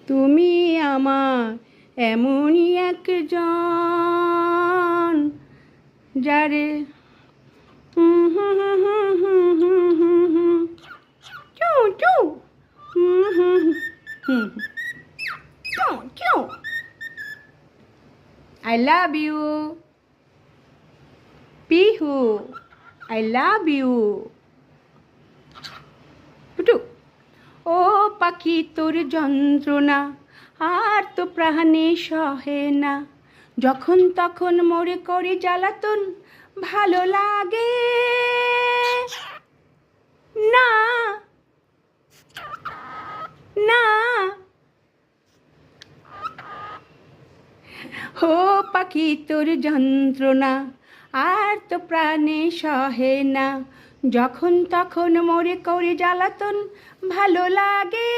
তুমি আমার এমনই একজন যারে চু চু চু I love you Pihu I love you Tutu ও পাখি তোর যন্ত্রণা আর তো প্রাণে সহে না যখন তখন মোরে করে জ্বালাতন ভালো লাগে না না ও পাখি তোর যন্ত্রণা আর তো প্রাণে সহে না যখন তখন মোরে করে জ্বালাতন ভালো লাগে